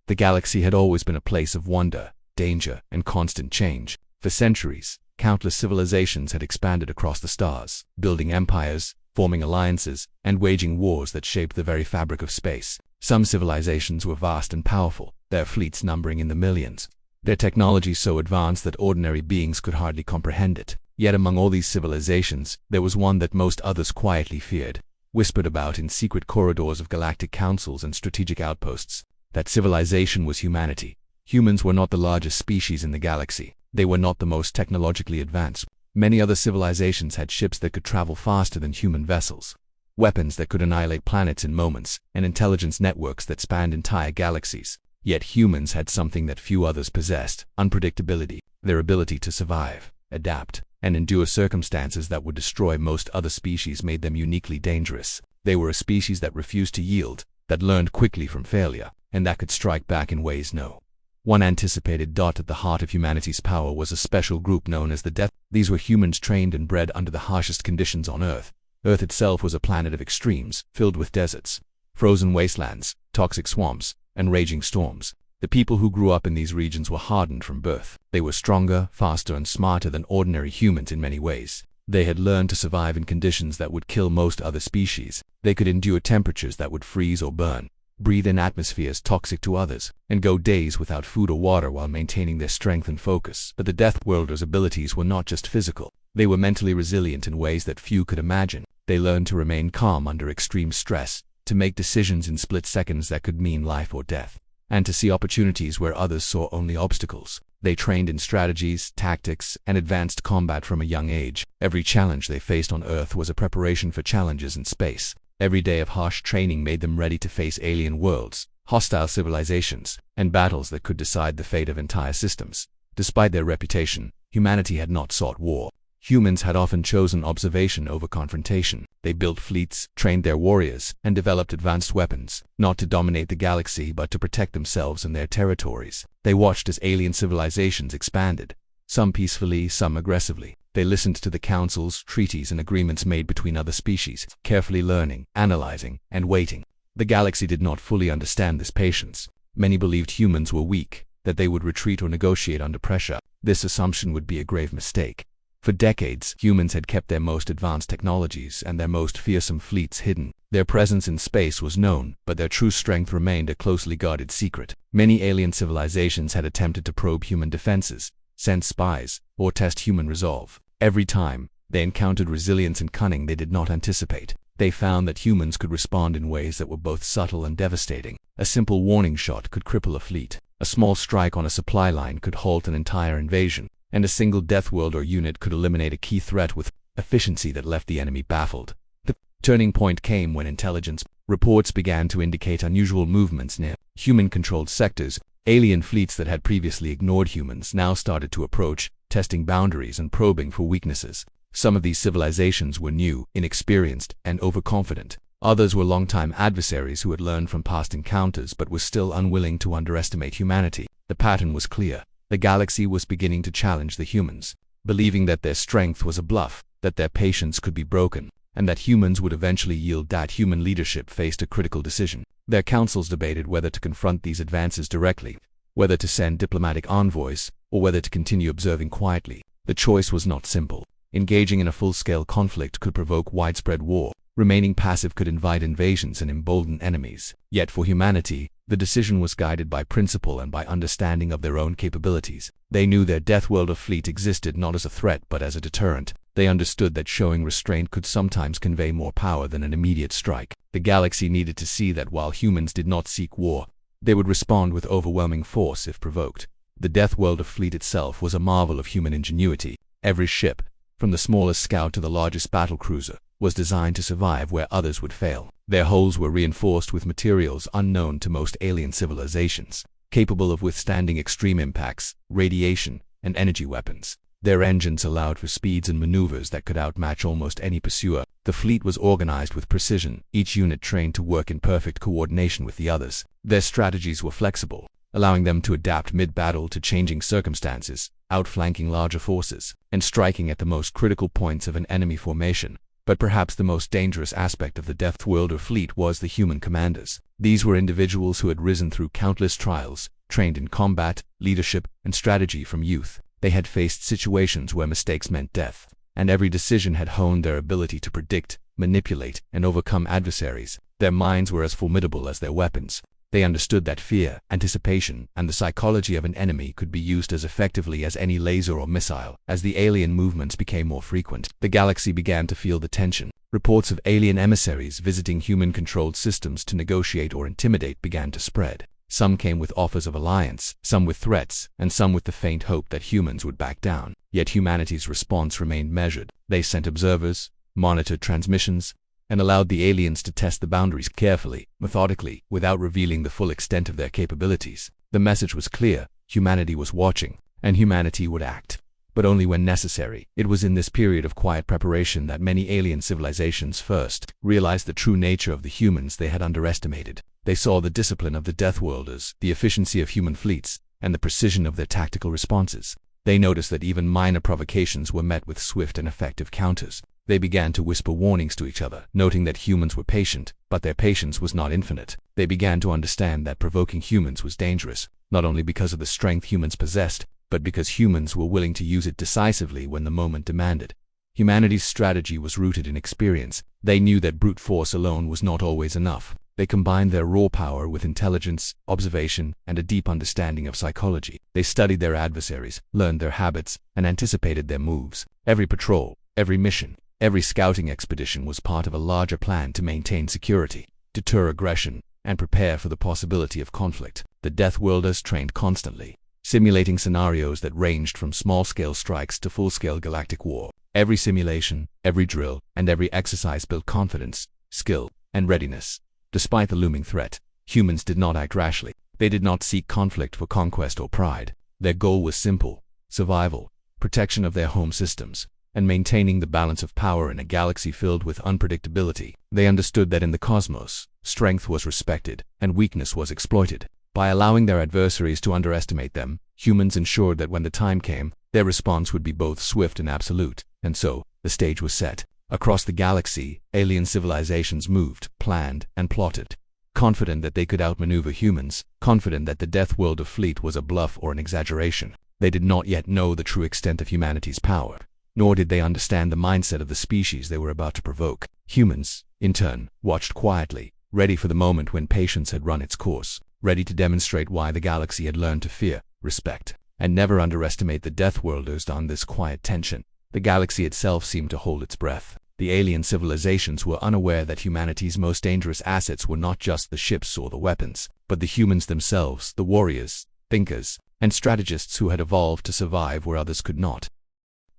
The galaxy had always been a place of wonder, danger, and constant change. For centuries, countless civilizations had expanded across the stars, building empires, forming alliances, and waging wars that shaped the very fabric of space. Some civilizations were vast and powerful, their fleets numbering in the millions. Their technology so advanced that ordinary beings could hardly comprehend it. Yet among all these civilizations, there was one that most others quietly feared, whispered about in secret corridors of galactic councils and strategic outposts. That civilization was humanity. Humans were not the largest species in the galaxy. They were not the most technologically advanced. Many other civilizations had ships that could travel faster than human vessels, weapons that could annihilate planets in moments, and intelligence networks that spanned entire galaxies. Yet humans had something that few others possessed: unpredictability. Their ability to survive, adapt, and endure circumstances that would destroy most other species made them uniquely dangerous. They were a species that refused to yield, that learned quickly from failure, and that could strike back in ways no one anticipated. At the heart of humanity's power was a special group known as the Death. These were humans trained and bred under the harshest conditions on Earth. Earth itself was a planet of extremes, filled with deserts, frozen wastelands, toxic swamps, and raging storms. The people who grew up in these regions were hardened from birth. They were stronger, faster, and smarter than ordinary humans in many ways. They had learned to survive in conditions that would kill most other species. They could endure temperatures that would freeze or burn, breathe in atmospheres toxic to others, and go days without food or water while maintaining their strength and focus. But the Deathworlder's abilities were not just physical. They were mentally resilient in ways that few could imagine. They learned to remain calm under extreme stress, to make decisions in split seconds that could mean life or death, and to see opportunities where others saw only obstacles. They trained in strategies, tactics, and advanced combat from a young age. Every challenge they faced on Earth was a preparation for challenges in space. Every day of harsh training made them ready to face alien worlds, hostile civilizations, and battles that could decide the fate of entire systems. Despite their reputation, humanity had not sought war. Humans had often chosen observation over confrontation. They built fleets, trained their warriors, and developed advanced weapons, not to dominate the galaxy but to protect themselves and their territories. They watched as alien civilizations expanded, some peacefully, some aggressively. They listened to the councils, treaties, and agreements made between other species, carefully learning, analyzing, and waiting. The galaxy did not fully understand this patience. Many believed humans were weak, that they would retreat or negotiate under pressure. This assumption would be a grave mistake. For decades, humans had kept their most advanced technologies and their most fearsome fleets hidden. Their presence in space was known, but their true strength remained a closely guarded secret. Many alien civilizations had attempted to probe human defenses, send spies, or test human resolve. Every time, they encountered resilience and cunning they did not anticipate. They found that humans could respond in ways that were both subtle and devastating. A simple warning shot could cripple a fleet. A small strike on a supply line could halt an entire invasion. And a single Deathworlder unit could eliminate a key threat with efficiency that left the enemy baffled. The turning point came when intelligence reports began to indicate unusual movements near human-controlled sectors. Alien fleets that had previously ignored humans now started to approach, testing boundaries and probing for weaknesses. Some of these civilizations were new, inexperienced, and overconfident. Others were longtime adversaries who had learned from past encounters but were still unwilling to underestimate humanity. The pattern was clear. The galaxy was beginning to challenge the humans, believing that their strength was a bluff, that their patience could be broken, and that humans would eventually yield. That human leadership faced a critical decision. Their councils debated whether to confront these advances directly, whether to send diplomatic envoys, or whether to continue observing quietly. The choice was not simple. Engaging in a full-scale conflict could provoke widespread war. Remaining passive could invite invasions and embolden enemies. Yet for humanity, the decision was guided by principle and by understanding of their own capabilities. They knew their Deathworlder fleet existed not as a threat but as a deterrent. They understood that showing restraint could sometimes convey more power than an immediate strike. The galaxy needed to see that while humans did not seek war, they would respond with overwhelming force if provoked. The Deathworlder fleet itself was a marvel of human ingenuity. Every ship, from the smallest scout to the largest battlecruiser, was designed to survive where others would fail. Their hulls were reinforced with materials unknown to most alien civilizations, capable of withstanding extreme impacts, radiation, and energy weapons. Their engines allowed for speeds and maneuvers that could outmatch almost any pursuer. The fleet was organized with precision, each unit trained to work in perfect coordination with the others. Their strategies were flexible, allowing them to adapt mid-battle to changing circumstances, outflanking larger forces, and striking at the most critical points of an enemy formation. But perhaps the most dangerous aspect of the Deathworlder fleet was the human commanders. These were individuals who had risen through countless trials, trained in combat, leadership, and strategy from youth. They had faced situations where mistakes meant death, and every decision had honed their ability to predict, manipulate, and overcome adversaries. Their minds were as formidable as their weapons. They understood that fear, anticipation, and the psychology of an enemy could be used as effectively as any laser or missile. As the alien movements became more frequent, the galaxy began to feel the tension. Reports of alien emissaries visiting human-controlled systems to negotiate or intimidate began to spread. Some came with offers of alliance, some with threats, and some with the faint hope that humans would back down. Yet humanity's response remained measured. They sent observers, monitored transmissions, and allowed the aliens to test the boundaries carefully, methodically, without revealing the full extent of their capabilities. The message was clear: humanity was watching, and humanity would act, but only when necessary. It was in this period of quiet preparation that many alien civilizations first realized the true nature of the humans they had underestimated. They saw the discipline of the Deathworlders, the efficiency of human fleets, and the precision of their tactical responses. They noticed that even minor provocations were met with swift and effective counters. They began to whisper warnings to each other, noting that humans were patient, but their patience was not infinite. They began to understand that provoking humans was dangerous, not only because of the strength humans possessed, but because humans were willing to use it decisively when the moment demanded. Humanity's strategy was rooted in experience. They knew that brute force alone was not always enough. They combined their raw power with intelligence, observation, and a deep understanding of psychology. They studied their adversaries, learned their habits, and anticipated their moves. Every patrol, every mission, every scouting expedition was part of a larger plan to maintain security, deter aggression, and prepare for the possibility of conflict. The Deathworlders trained constantly, simulating scenarios that ranged from small-scale strikes to full-scale galactic war. Every simulation, every drill, and every exercise built confidence, skill, and readiness. Despite the looming threat, humans did not act rashly. They did not seek conflict for conquest or pride. Their goal was simple: survival, protection of their home systems, and maintaining the balance of power in a galaxy filled with unpredictability. They understood that in the cosmos, strength was respected, and weakness was exploited. By allowing their adversaries to underestimate them, humans ensured that when the time came, their response would be both swift and absolute. And so, the stage was set. Across the galaxy, alien civilizations moved, planned, and plotted, confident that they could outmaneuver humans, confident that the Deathworlder fleet was a bluff or an exaggeration. They did not yet know the true extent of humanity's power, nor did they understand the mindset of the species they were about to provoke. Humans, in turn, watched quietly, ready for the moment when patience had run its course, ready to demonstrate why the galaxy had learned to fear, respect, and never underestimate the Deathworlders. On this quiet tension, the galaxy itself seemed to hold its breath. The alien civilizations were unaware that humanity's most dangerous assets were not just the ships or the weapons, but the humans themselves, the warriors, thinkers, and strategists who had evolved to survive where others could not.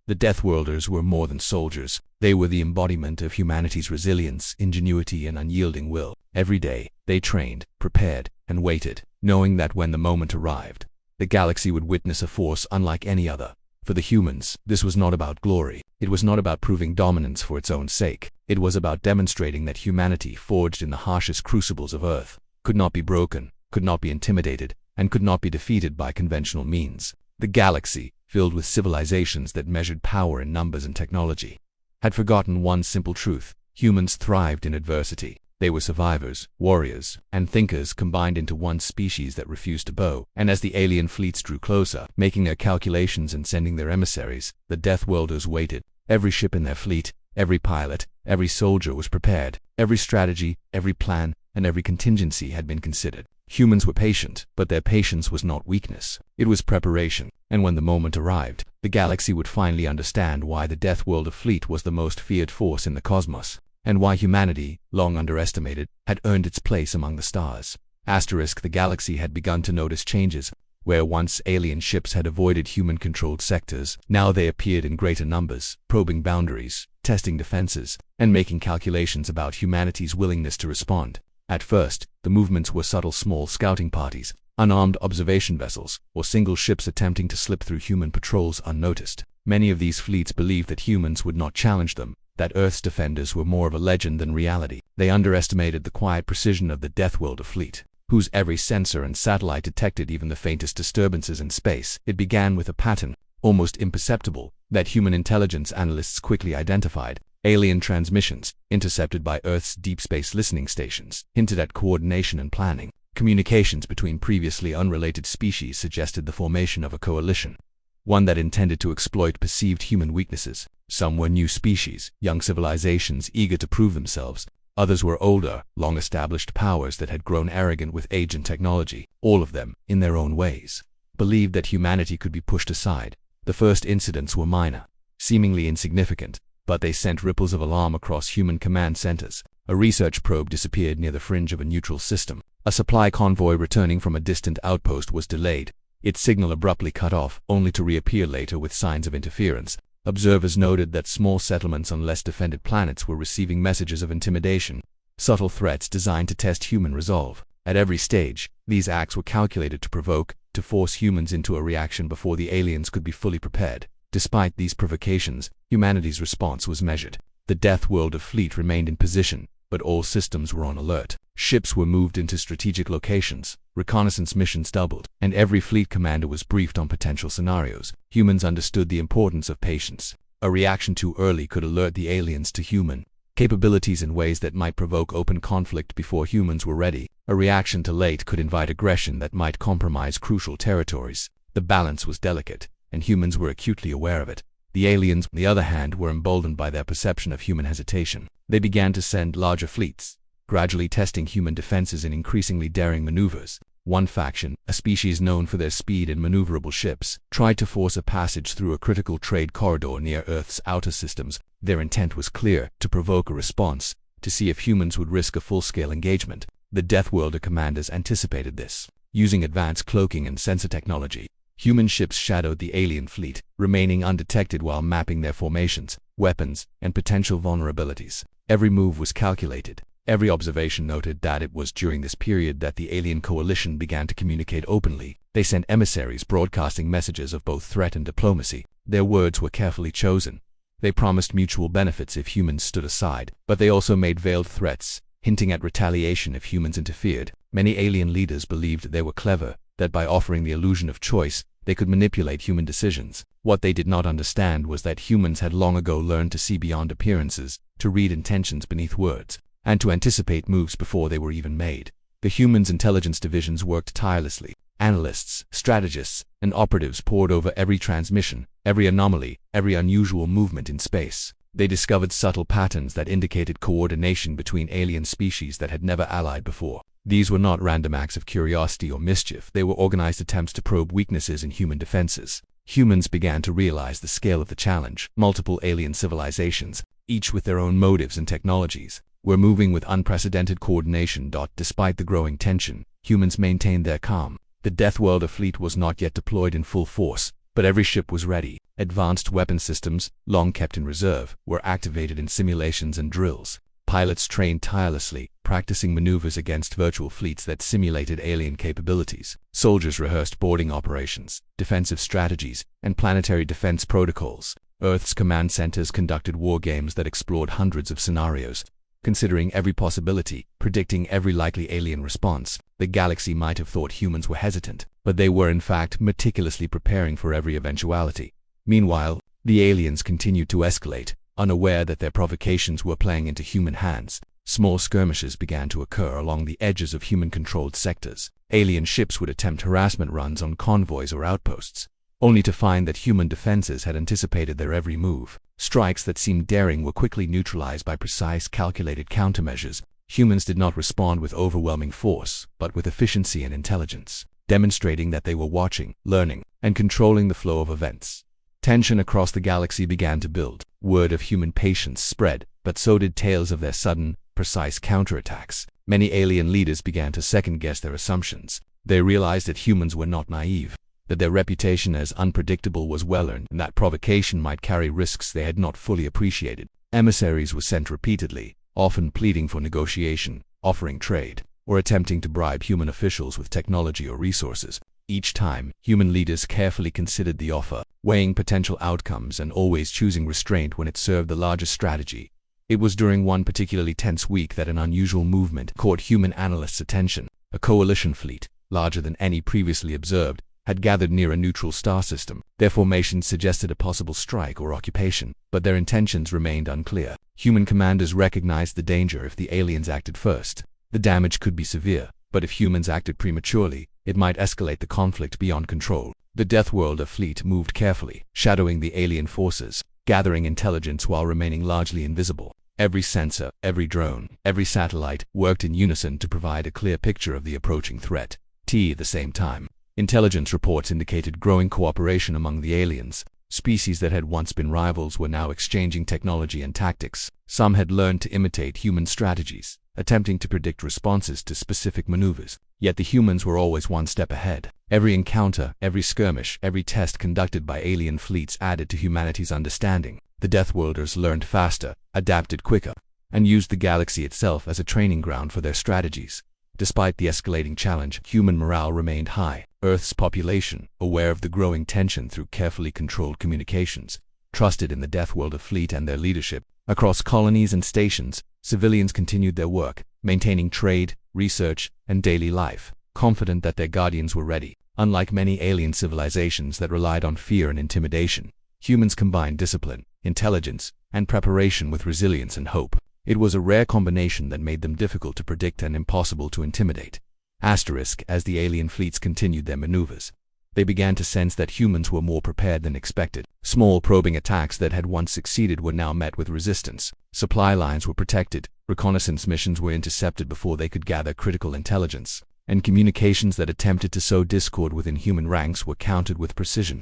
The Deathworlders were more than soldiers. They were the embodiment of humanity's resilience, ingenuity, and unyielding will. Every day, they trained, prepared, and waited, knowing that when the moment arrived, the galaxy would witness a force unlike any other. For the humans, this was not about glory. It was not about proving dominance for its own sake. It was about demonstrating that humanity, forged in the harshest crucibles of Earth, could not be broken, could not be intimidated, and could not be defeated by conventional means. The galaxy, filled with civilizations that measured power in numbers and technology, had forgotten one simple truth: humans thrived in adversity. They were survivors, warriors, and thinkers combined into one species that refused to bow. And as the alien fleets drew closer, making their calculations and sending their emissaries, the Deathworlders waited. Every ship in their fleet, every pilot, every soldier was prepared. Every strategy, every plan, and every contingency had been considered. Humans were patient, but their patience was not weakness. It was preparation. And when the moment arrived, the galaxy would finally understand why the Deathworlder fleet was the most feared force in the cosmos, and why humanity, long underestimated, had earned its place among the stars. The galaxy had begun to notice changes. Where once alien ships had avoided human-controlled sectors, now they appeared in greater numbers, probing boundaries, testing defenses, and making calculations about humanity's willingness to respond. At first, the movements were subtle small scouting parties, unarmed observation vessels, or single ships attempting to slip through human patrols unnoticed. Many of these fleets believed that humans would not challenge them, that Earth's defenders were more of a legend than reality. They underestimated the quiet precision of the Deathworlder fleet, whose every sensor and satellite detected even the faintest disturbances in space. It began with a pattern, almost imperceptible, that human intelligence analysts quickly identified. Alien transmissions, intercepted by Earth's deep space listening stations, hinted at coordination and planning. Communications between previously unrelated species suggested the formation of a coalition, one that intended to exploit perceived human weaknesses. Some were new species, young civilizations eager to prove themselves. Others were older, long-established powers that had grown arrogant with age and technology. All of them, in their own ways, believed that humanity could be pushed aside. The first incidents were minor, seemingly insignificant, but they sent ripples of alarm across human command centers. A research probe disappeared near the fringe of a neutral system. A supply convoy returning from a distant outpost was delayed, its signal abruptly cut off, only to reappear later with signs of interference. Observers noted that small settlements on less defended planets were receiving messages of intimidation, subtle threats designed to test human resolve. At every stage, these acts were calculated to provoke, to force humans into a reaction before the aliens could be fully prepared. Despite these provocations, humanity's response was measured. The Deathworlder fleet remained in position, but all systems were on alert. Ships were moved into strategic locations, reconnaissance missions doubled, and every fleet commander was briefed on potential scenarios. Humans understood the importance of patience. A reaction too early could alert the aliens to human capabilities in ways that might provoke open conflict before humans were ready. A reaction too late could invite aggression that might compromise crucial territories. The balance was delicate, and humans were acutely aware of it. The aliens, on the other hand, were emboldened by their perception of human hesitation. They began to send larger fleets, gradually testing human defenses in increasingly daring maneuvers. One faction, a species known for their speed and maneuverable ships, tried to force a passage through a critical trade corridor near Earth's outer systems. Their intent was clear: to provoke a response, to see if humans would risk a full-scale engagement. The Deathworlder commanders anticipated this. Using advanced cloaking and sensor technology, human ships shadowed the alien fleet, remaining undetected while mapping their formations, weapons, and potential vulnerabilities. Every move was calculated. Every observation noted that it was during this period that the alien coalition began to communicate openly. They sent emissaries broadcasting messages of both threat and diplomacy. Their words were carefully chosen. They promised mutual benefits if humans stood aside, but they also made veiled threats, hinting at retaliation if humans interfered. Many alien leaders believed they were clever, that by offering the illusion of choice, they could manipulate human decisions. What they did not understand was that humans had long ago learned to see beyond appearances, to read intentions beneath words, and to anticipate moves before they were even made. The humans' intelligence divisions worked tirelessly. Analysts, strategists, and operatives pored over every transmission, every anomaly, every unusual movement in space. They discovered subtle patterns that indicated coordination between alien species that had never allied before. These were not random acts of curiosity or mischief. They were organized attempts to probe weaknesses in human defenses. Humans began to realize the scale of the challenge. Multiple alien civilizations, each with their own motives and technologies, were moving with unprecedented coordination. Despite the growing tension, humans maintained their calm. The Deathworlder fleet was not yet deployed in full force, but every ship was ready. Advanced weapon systems, long kept in reserve, were activated in simulations and drills. Pilots trained tirelessly, practicing maneuvers against virtual fleets that simulated alien capabilities. Soldiers rehearsed boarding operations, defensive strategies, and planetary defense protocols. Earth's command centers conducted war games that explored hundreds of scenarios, considering every possibility, predicting every likely alien response. The galaxy might have thought humans were hesitant, but they were in fact meticulously preparing for every eventuality. Meanwhile, the aliens continued to escalate, unaware that their provocations were playing into human hands. Small skirmishes began to occur along the edges of human-controlled sectors. Alien ships would attempt harassment runs on convoys or outposts, only to find that human defenses had anticipated their every move. Strikes that seemed daring were quickly neutralized by precise, calculated countermeasures. Humans did not respond with overwhelming force, but with efficiency and intelligence, demonstrating that they were watching, learning, and controlling the flow of events. Tension across the galaxy began to build. Word of human patience spread, but so did tales of their sudden, precise counterattacks. Many alien leaders began to second-guess their assumptions. They realized that humans were not naive, that their reputation as unpredictable was well-earned, and that provocation might carry risks they had not fully appreciated. Emissaries were sent repeatedly, often pleading for negotiation, offering trade, or attempting to bribe human officials with technology or resources. Each time, human leaders carefully considered the offer, weighing potential outcomes and always choosing restraint when it served the larger strategy. It was during one particularly tense week that an unusual movement caught human analysts' attention. A coalition fleet, larger than any previously observed, had gathered near a neutral star system. Their formations suggested a possible strike or occupation, but their intentions remained unclear. Human commanders recognized the danger if the aliens acted first. The damage could be severe, but if humans acted prematurely, it might escalate the conflict beyond control. The Deathworlder fleet moved carefully, shadowing the alien forces, gathering intelligence while remaining largely invisible. Every sensor, every drone, every satellite worked in unison to provide a clear picture of the approaching threat. At the same time, intelligence reports indicated growing cooperation among the aliens. Species that had once been rivals were now exchanging technology and tactics. Some had learned to imitate human strategies, attempting to predict responses to specific maneuvers. Yet the humans were always one step ahead. Every encounter, every skirmish, every test conducted by alien fleets added to humanity's understanding. The Deathworlders learned faster, adapted quicker, and used the galaxy itself as a training ground for their strategies. Despite the escalating challenge, human morale remained high. Earth's population, aware of the growing tension through carefully controlled communications, trusted in the Deathworlder fleet and their leadership. Across colonies and stations, civilians continued their work, maintaining trade, research, and daily life, confident that their guardians were ready. Unlike many alien civilizations that relied on fear and intimidation, humans combined discipline, intelligence, and preparation with resilience and hope. It was a rare combination that made them difficult to predict and impossible to intimidate. As the alien fleets continued their maneuvers, they began to sense that humans were more prepared than expected. Small probing attacks that had once succeeded were now met with resistance. Supply lines were protected, reconnaissance missions were intercepted before they could gather critical intelligence, and communications that attempted to sow discord within human ranks were countered with precision.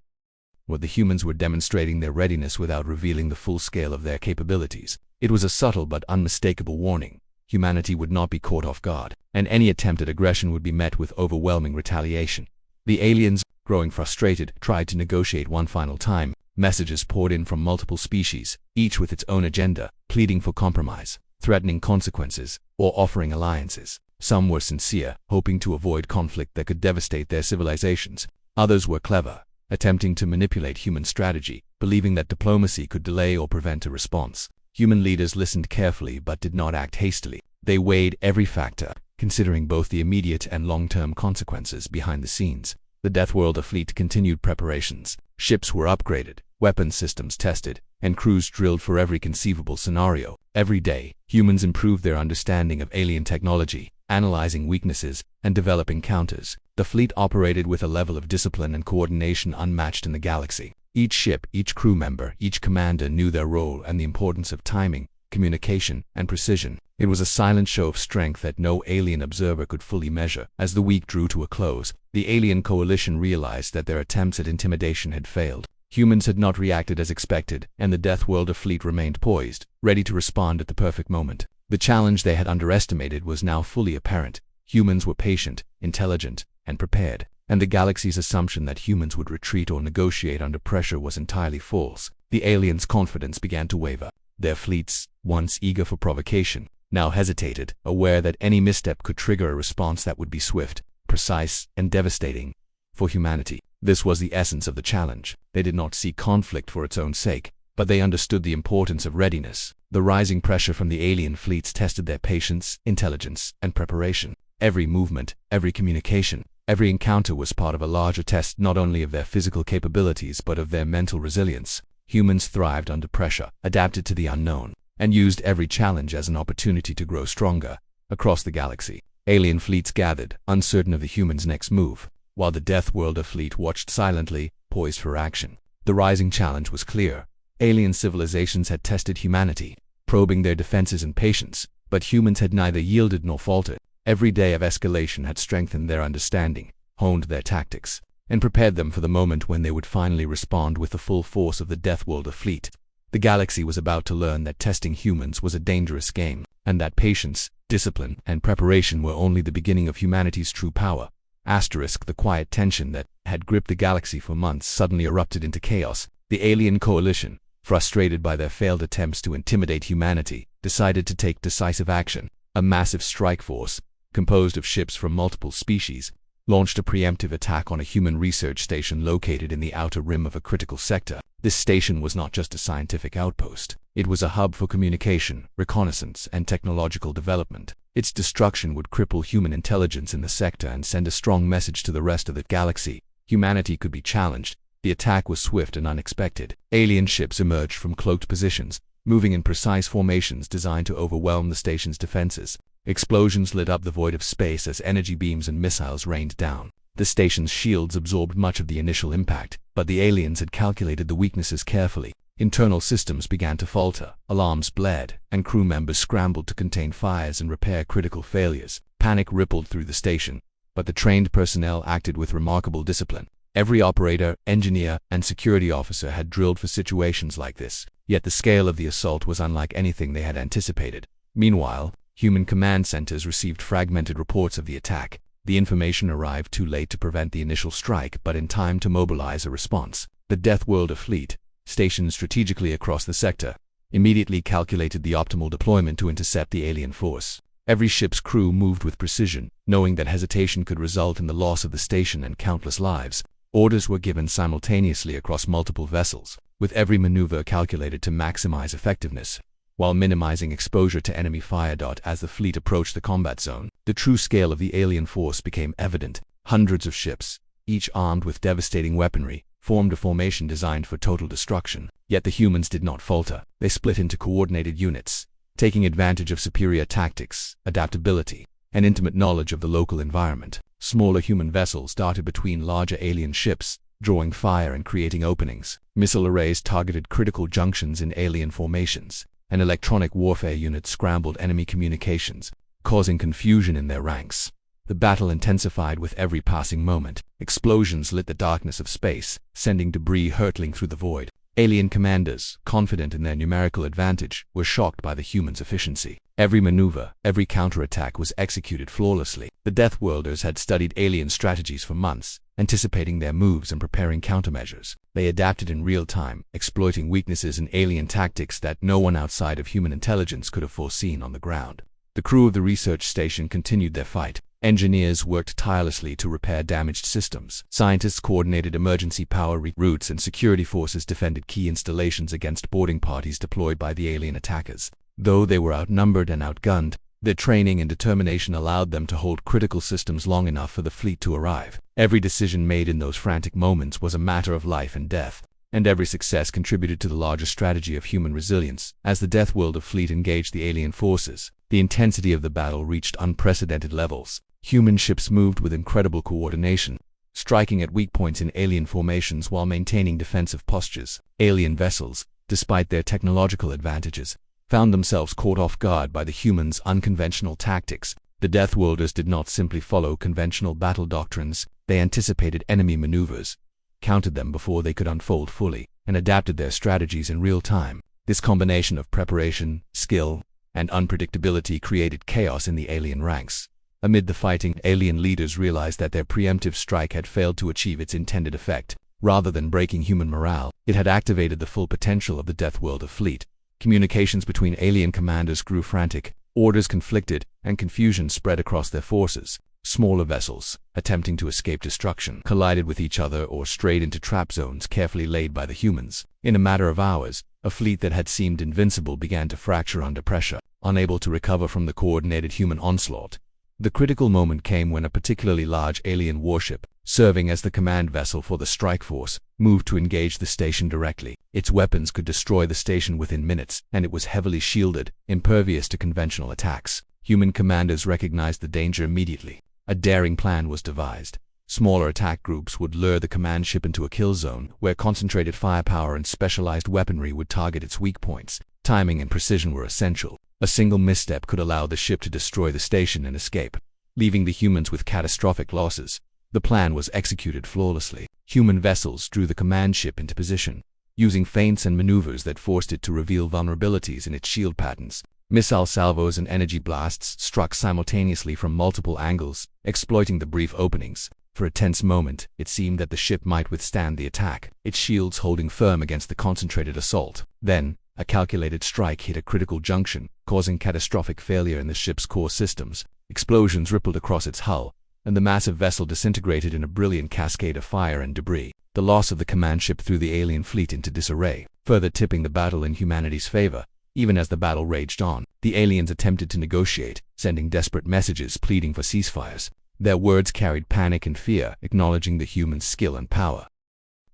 What the humans were demonstrating their readiness without revealing the full scale of their capabilities. It was a subtle but unmistakable warning. Humanity would not be caught off guard, and any attempt at aggression would be met with overwhelming retaliation. The aliens, growing frustrated, tried to negotiate one final time. Messages poured in from multiple species, each with its own agenda, pleading for compromise, threatening consequences, or offering alliances. Some were sincere, hoping to avoid conflict that could devastate their civilizations. Others were clever, attempting to manipulate human strategy, believing that diplomacy could delay or prevent a response. Human leaders listened carefully but did not act hastily. They weighed every factor, considering both the immediate and long-term consequences behind the scenes. The Deathworlder fleet continued preparations. Ships were upgraded, weapons systems tested, and crews drilled for every conceivable scenario. Every day, humans improved their understanding of alien technology, analyzing weaknesses, and developing counters. The fleet operated with a level of discipline and coordination unmatched in the galaxy. Each ship, each crew member, each commander knew their role and the importance of timing, communication, and precision. It was a silent show of strength that no alien observer could fully measure. As the week drew to a close, the alien coalition realized that their attempts at intimidation had failed. Humans had not reacted as expected, and the Deathworlder fleet remained poised, ready to respond at the perfect moment. The challenge they had underestimated was now fully apparent. Humans were patient, intelligent, and prepared, and the galaxy's assumption that humans would retreat or negotiate under pressure was entirely false. The aliens' confidence began to waver. Their fleets, once eager for provocation, now hesitated, aware that any misstep could trigger a response that would be swift, precise, and devastating for humanity. This was the essence of the challenge. They did not seek conflict for its own sake, but they understood the importance of readiness. The rising pressure from the alien fleets tested their patience, intelligence, and preparation. Every movement, every communication, every encounter was part of a larger test not only of their physical capabilities but of their mental resilience. Humans thrived under pressure, adapted to the unknown, and used every challenge as an opportunity to grow stronger. Across the galaxy, alien fleets gathered, uncertain of the humans' next move, while the Deathworlder fleet watched silently, poised for action. The rising challenge was clear. Alien civilizations had tested humanity, probing their defenses and patience, but humans had neither yielded nor faltered. Every day of escalation had strengthened their understanding, honed their tactics, and prepared them for the moment when they would finally respond with the full force of the Deathworlder fleet. The galaxy was about to learn that testing humans was a dangerous game, and that patience, discipline, and preparation were only the beginning of humanity's true power. The quiet tension that had gripped the galaxy for months suddenly erupted into chaos. The alien coalition, frustrated by their failed attempts to intimidate humanity, decided to take decisive action. A massive strike force, composed of ships from multiple species, launched a preemptive attack on a human research station located in the outer rim of a critical sector. This station was not just a scientific outpost. It was a hub for communication, reconnaissance, and technological development. Its destruction would cripple human intelligence in the sector and send a strong message to the rest of the galaxy. humanity could be challenged. The attack was swift and unexpected. Alien ships emerged from cloaked positions, moving in precise formations designed to overwhelm the station's defenses. Explosions lit up the void of space as energy beams and missiles rained down. The station's shields absorbed much of the initial impact, but the aliens had calculated the weaknesses carefully. Internal systems began to falter, alarms blared, and crew members scrambled to contain fires and repair critical failures. Panic rippled through the station, but the trained personnel acted with remarkable discipline. Every operator, engineer, and security officer had drilled for situations like this, yet the scale of the assault was unlike anything they had anticipated. Meanwhile, human command centers received fragmented reports of the attack. The information arrived too late to prevent the initial strike, but in time to mobilize a response. The Deathworlder fleet, stationed strategically across the sector, immediately calculated the optimal deployment to intercept the alien force. Every ship's crew moved with precision, knowing that hesitation could result in the loss of the station and countless lives. Orders were given simultaneously across multiple vessels, with every maneuver calculated to maximize effectiveness, while minimizing exposure to enemy fire. As the fleet approached the combat zone, the true scale of the alien force became evident. Hundreds of ships, each armed with devastating weaponry, formed a formation designed for total destruction. Yet the humans did not falter. They split into coordinated units, taking advantage of superior tactics, adaptability, and intimate knowledge of the local environment. Smaller human vessels darted between larger alien ships, drawing fire and creating openings. Missile arrays targeted critical junctions in alien formations, and electronic warfare units scrambled enemy communications, causing confusion in their ranks. The battle intensified with every passing moment. Explosions lit the darkness of space, sending debris hurtling through the void. Alien commanders, confident in their numerical advantage, were shocked by the humans' efficiency. Every maneuver, every counterattack was executed flawlessly. The Deathworlders had studied alien strategies for months, anticipating their moves and preparing countermeasures. They adapted in real time, exploiting weaknesses in alien tactics that no one outside of human intelligence could have foreseen on the ground. The crew of the research station continued their fight. Engineers worked tirelessly to repair damaged systems. Scientists coordinated emergency power routes, and security forces defended key installations against boarding parties deployed by the alien attackers. Though they were outnumbered and outgunned, their training and determination allowed them to hold critical systems long enough for the fleet to arrive. Every decision made in those frantic moments was a matter of life and death, and every success contributed to the larger strategy of human resilience. As the Deathworlder fleet engaged the alien forces, the intensity of the battle reached unprecedented levels. Human ships moved with incredible coordination, striking at weak points in alien formations while maintaining defensive postures. Alien vessels, despite their technological advantages, found themselves caught off guard by the humans' unconventional tactics. The Deathworlders did not simply follow conventional battle doctrines. They anticipated enemy maneuvers, countered them before they could unfold fully, and adapted their strategies in real time. This combination of preparation, skill, and unpredictability created chaos in the alien ranks. Amid the fighting, alien leaders realized that their preemptive strike had failed to achieve its intended effect. Rather than breaking human morale, it had activated the full potential of the Deathworlder fleet. Communications between alien commanders grew frantic, orders conflicted, and confusion spread across their forces. Smaller vessels, attempting to escape destruction, collided with each other or strayed into trap zones carefully laid by the humans. In a matter of hours, a fleet that had seemed invincible began to fracture under pressure, unable to recover from the coordinated human onslaught. The critical moment came when a particularly large alien warship, serving as the command vessel for the strike force, moved to engage the station directly. Its weapons could destroy the station within minutes, and it was heavily shielded, impervious to conventional attacks. Human commanders recognized the danger immediately. A daring plan was devised. Smaller attack groups would lure the command ship into a kill zone, where concentrated firepower and specialized weaponry would target its weak points. Timing and precision were essential. A single misstep could allow the ship to destroy the station and escape, leaving the humans with catastrophic losses. The plan was executed flawlessly. Human vessels drew the command ship into position, using feints and maneuvers that forced it to reveal vulnerabilities in its shield patterns. Missile salvos and energy blasts struck simultaneously from multiple angles, exploiting the brief openings. For a tense moment, it seemed that the ship might withstand the attack, its shields holding firm against the concentrated assault. Then, a calculated strike hit a critical junction, causing catastrophic failure in the ship's core systems. Explosions rippled across its hull, and the massive vessel disintegrated in a brilliant cascade of fire and debris. The loss of the command ship threw the alien fleet into disarray, further tipping the battle in humanity's favor. Even as the battle raged on, the aliens attempted to negotiate, sending desperate messages pleading for ceasefires. Their words carried panic and fear, acknowledging the humans' skill and power.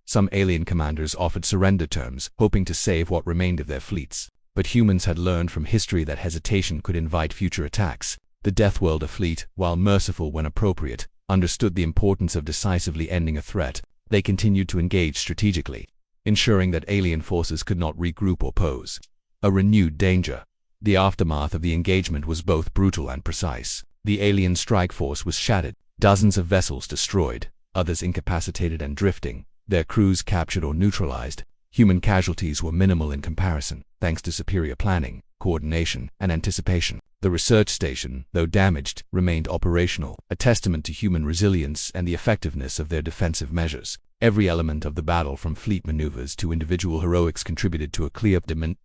Some alien commanders offered surrender terms, hoping to save what remained of their fleets. But humans had learned from history that hesitation could invite future attacks. The Deathworlder fleet, while merciful when appropriate, understood the importance of decisively ending a threat. They continued to engage strategically, ensuring that alien forces could not regroup or pose a renewed danger. The aftermath of the engagement was both brutal and precise. The alien strike force was shattered, dozens of vessels destroyed, others incapacitated and drifting, their crews captured or neutralized. Human casualties were minimal in comparison, thanks to superior planning, coordination, and anticipation. The research station, though damaged, remained operational, a testament to human resilience and the effectiveness of their defensive measures. Every element of the battle, from fleet maneuvers to individual heroics, contributed to a clear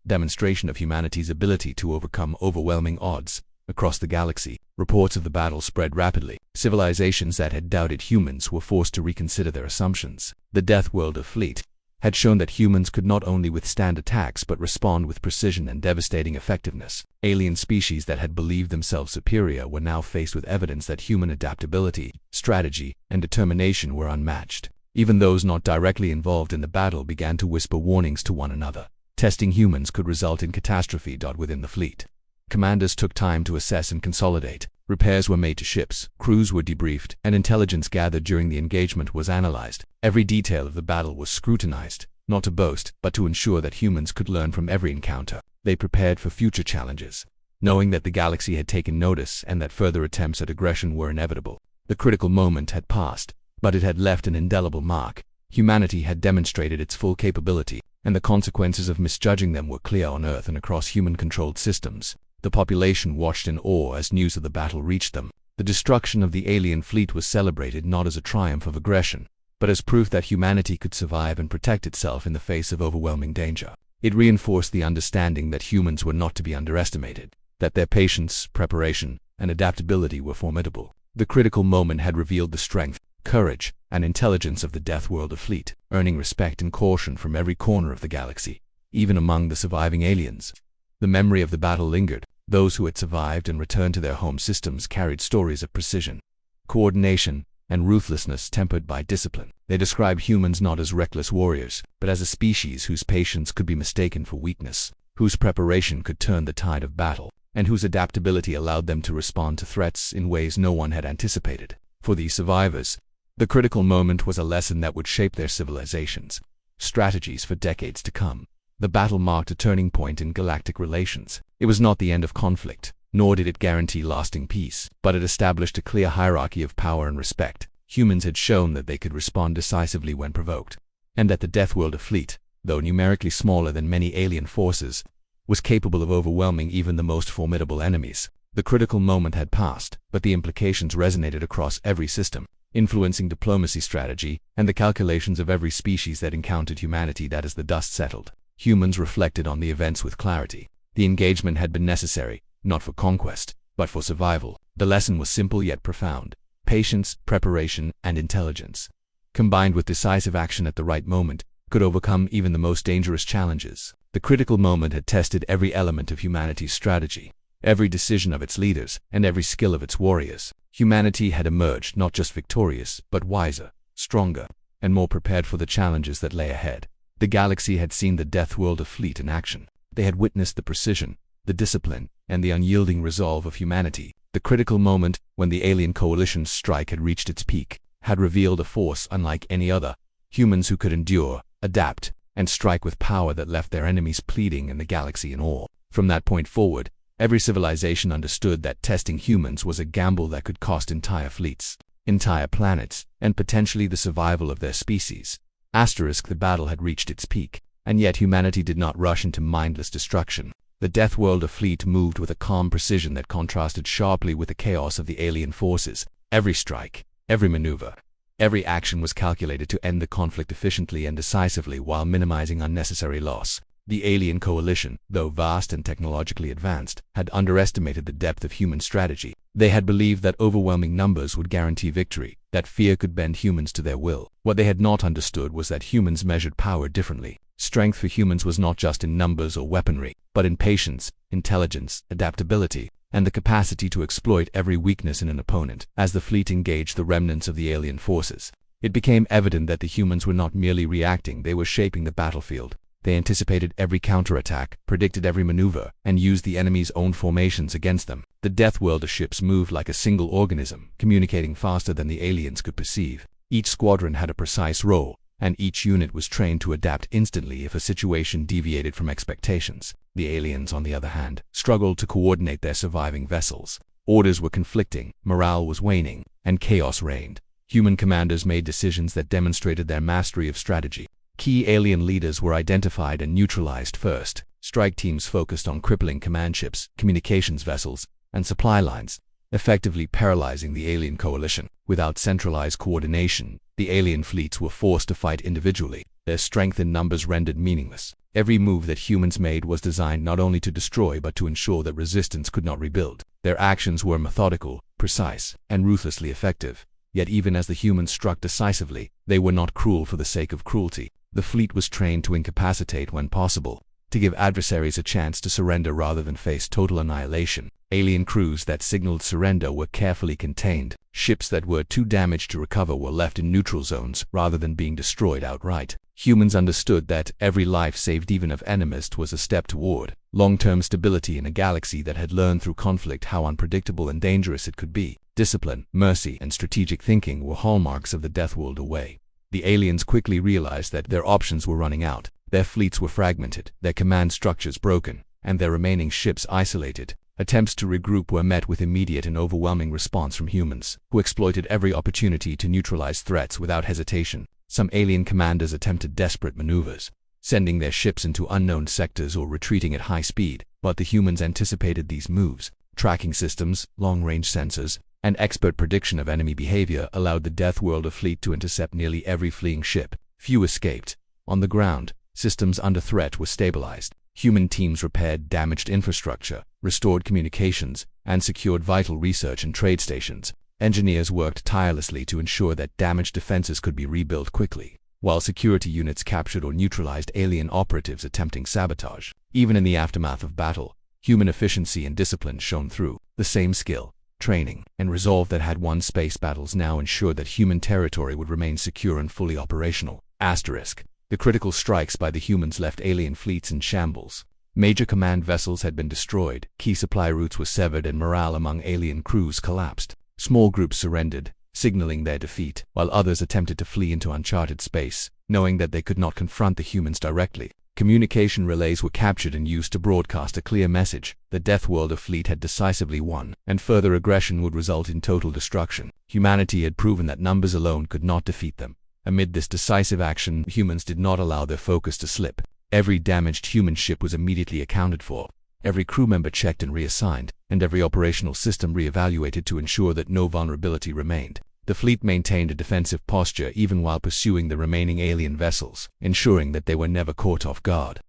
demonstration of humanity's ability to overcome overwhelming odds. Across the galaxy, reports of the battle spread rapidly. Civilizations that had doubted humans were forced to reconsider their assumptions. The Deathworlder fleet had shown that humans could not only withstand attacks but respond with precision and devastating effectiveness. Alien species that had believed themselves superior were now faced with evidence that human adaptability, strategy, and determination were unmatched. Even those not directly involved in the battle began to whisper warnings to one another. Testing humans could result in catastrophe. Within the fleet, commanders took time to assess and consolidate. Repairs were made to ships, crews were debriefed, and intelligence gathered during the engagement was analyzed. Every detail of the battle was scrutinized, not to boast, but to ensure that humans could learn from every encounter. They prepared for future challenges, knowing that the galaxy had taken notice and that further attempts at aggression were inevitable. The critical moment had passed, but it had left an indelible mark. Humanity had demonstrated its full capability, and the consequences of misjudging them were clear on Earth and across human-controlled systems. The population watched in awe as news of the battle reached them. The destruction of the alien fleet was celebrated not as a triumph of aggression, but as proof that humanity could survive and protect itself in the face of overwhelming danger. It reinforced the understanding that humans were not to be underestimated, that their patience, preparation, and adaptability were formidable. The critical moment had revealed the strength, courage, and intelligence of the Deathworlder fleet, earning respect and caution from every corner of the galaxy, even among the surviving aliens. The memory of the battle lingered. Those who had survived and returned to their home systems carried stories of precision, coordination, and ruthlessness tempered by discipline. They described humans not as reckless warriors, but as a species whose patience could be mistaken for weakness, whose preparation could turn the tide of battle, and whose adaptability allowed them to respond to threats in ways no one had anticipated. For these survivors, the critical moment was a lesson that would shape their civilizations, strategies for decades to come. The battle marked a turning point in galactic relations. It was not the end of conflict, nor did it guarantee lasting peace, but it established a clear hierarchy of power and respect. Humans had shown that they could respond decisively when provoked, and that the Deathworlder fleet, though numerically smaller than many alien forces, was capable of overwhelming even the most formidable enemies. The critical moment had passed, but the implications resonated across every system, influencing diplomacy strategy and the calculations of every species that encountered humanity. As the dust settled, humans reflected on the events with clarity. The engagement had been necessary, not for conquest, but for survival. The lesson was simple yet profound. Patience, preparation, and intelligence, combined with decisive action at the right moment, could overcome even the most dangerous challenges. The critical moment had tested every element of humanity's strategy, every decision of its leaders, and every skill of its warriors. Humanity had emerged not just victorious, but wiser, stronger, and more prepared for the challenges that lay ahead. The galaxy had seen the Deathworlder fleet in action. They had witnessed the precision, the discipline, and the unyielding resolve of humanity. The critical moment, when the alien coalition's strike had reached its peak, had revealed a force unlike any other. Humans who could endure, adapt, and strike with power that left their enemies pleading and the galaxy in awe. From that point forward, every civilization understood that testing humans was a gamble that could cost entire fleets, entire planets, and potentially the survival of their species. The battle had reached its peak, and yet humanity did not rush into mindless destruction. The Deathworlder fleet moved with a calm precision that contrasted sharply with the chaos of the alien forces. Every strike, every maneuver, every action was calculated to end the conflict efficiently and decisively while minimizing unnecessary loss. The alien coalition, though vast and technologically advanced, had underestimated the depth of human strategy. They had believed that overwhelming numbers would guarantee victory, that fear could bend humans to their will. What they had not understood was that humans measured power differently. Strength for humans was not just in numbers or weaponry, but in patience, intelligence, adaptability, and the capacity to exploit every weakness in an opponent. As the fleet engaged the remnants of the alien forces, it became evident that the humans were not merely reacting, they were shaping the battlefield. They anticipated every counterattack, predicted every maneuver, and used the enemy's own formations against them. The Deathworlder ships moved like a single organism, communicating faster than the aliens could perceive. Each squadron had a precise role, and each unit was trained to adapt instantly if a situation deviated from expectations. The aliens, on the other hand, struggled to coordinate their surviving vessels. Orders were conflicting, morale was waning, and chaos reigned. Human commanders made decisions that demonstrated their mastery of strategy. Key alien leaders were identified and neutralized first. Strike teams focused on crippling command ships, communications vessels, and supply lines, effectively paralyzing the alien coalition. Without centralized coordination, the alien fleets were forced to fight individually. Their strength in numbers rendered meaningless. Every move that humans made was designed not only to destroy but to ensure that resistance could not rebuild. Their actions were methodical, precise, and ruthlessly effective. Yet even as the humans struck decisively, they were not cruel for the sake of cruelty. The fleet was trained to incapacitate when possible, to give adversaries a chance to surrender rather than face total annihilation. Alien crews that signaled surrender were carefully contained. Ships that were too damaged to recover were left in neutral zones rather than being destroyed outright. Humans understood that every life saved, even of enemies, was a step toward long-term stability in a galaxy that had learned through conflict how unpredictable and dangerous it could be. Discipline, mercy, and strategic thinking were hallmarks of the Deathworlder way. The aliens quickly realized that their options were running out. Their fleets were fragmented, their command structures broken, and their remaining ships isolated. Attempts to regroup were met with immediate and overwhelming response from humans, who exploited every opportunity to neutralize threats without hesitation. Some alien commanders attempted desperate maneuvers, sending their ships into unknown sectors or retreating at high speed, but the humans anticipated these moves. Tracking systems, long-range sensors, and expert prediction of enemy behavior allowed the Deathworlder fleet to intercept nearly every fleeing ship. Few escaped. On the ground, systems under threat were stabilized. Human teams repaired damaged infrastructure, restored communications, and secured vital research and trade stations. Engineers worked tirelessly to ensure that damaged defenses could be rebuilt quickly, while security units captured or neutralized alien operatives attempting sabotage. Even in the aftermath of battle, human efficiency and discipline shone through. The same skill, training, and resolve that had won space battles now ensured that human territory would remain secure and fully operational. Asterisk. The critical strikes by the humans left alien fleets in shambles. Major command vessels had been destroyed, key supply routes were severed, and morale among alien crews collapsed. Small groups surrendered, signaling their defeat, while others attempted to flee into uncharted space, knowing that they could not confront the humans directly. Communication relays were captured and used to broadcast a clear message: the Deathworlder fleet had decisively won, and further aggression would result in total destruction. Humanity had proven that numbers alone could not defeat them. Amid this decisive action, humans did not allow their focus to slip. Every damaged human ship was immediately accounted for. Every crew member checked and reassigned, and every operational system re-evaluated to ensure that no vulnerability remained. The fleet maintained a defensive posture even while pursuing the remaining alien vessels, ensuring that they were never caught off guard.